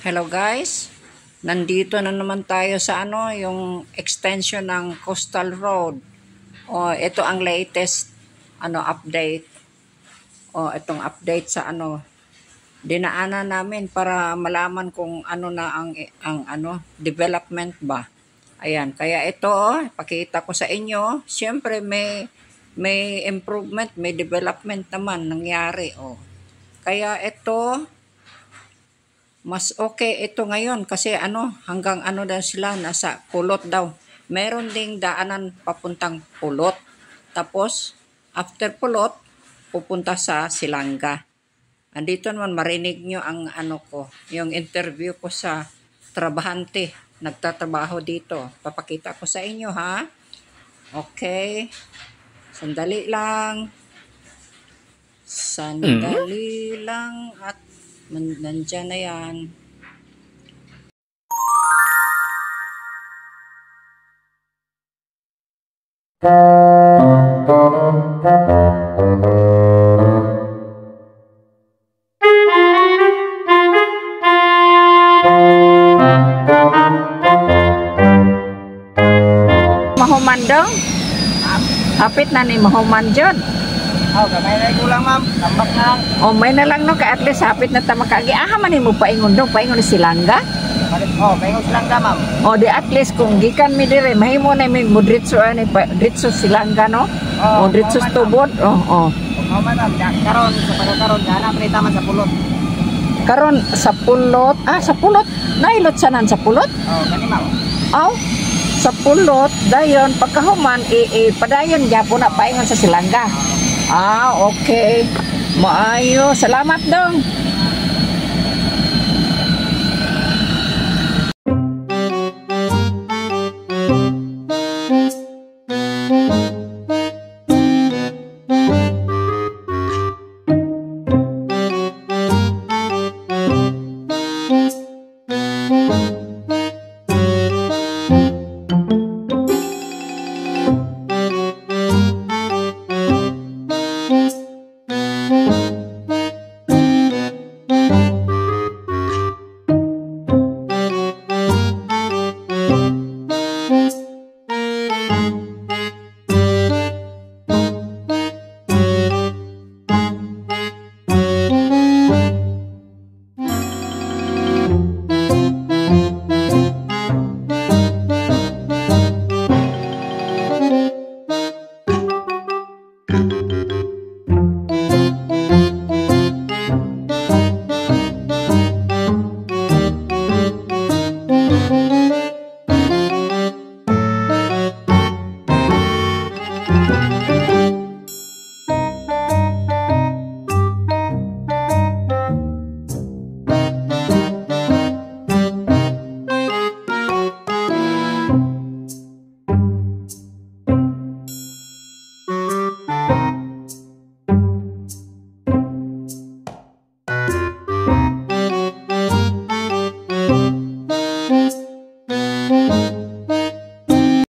Hello guys, nandito na naman tayo sa yung extension ng Coastal Road. Ito ang latest update. Itong update sa dinaanan namin para malaman kung na ang development ba. Ayan, kaya ito pakita ko sa inyo. Siyempre may improvement, may development naman nangyari Kaya ito mas okay ito ngayon kasi hanggang daw sila nasa Pulot daw. Meron ding daanan papuntang Pulot. Tapos after Pulot pupunta sa Silanga. Andito naman marinig nyo ang yung interview ko sa trabahante, nagtatrabaho dito. Papakita ko sa inyo ha. Okay. Sandali lang. Sandali lang at nandyan na yan. Mahumandong? Hapit na ni Mahumandyon. Kamay na kulang ma'am, tambak na lang. May na lang no, at least hapit na tamakagi. Man mo paingon dong, paingon ni Silanga. Paingon Silanga ma'am. Di at least kung gikan mi dire, mahimo na mi mudritso dritso Silanga no. Dritso tubod. Man ma'am, karon sa pagkakaron ana pre taman sa Pulot. Karon sa Pulot, sa Pulot. Nailot sanan sa Pulot? Kani ma'am. Sa Pulot dayon pagkahuman padayon gyapon na paingon sa Silanga. Okay. Maayo. Salamat dong.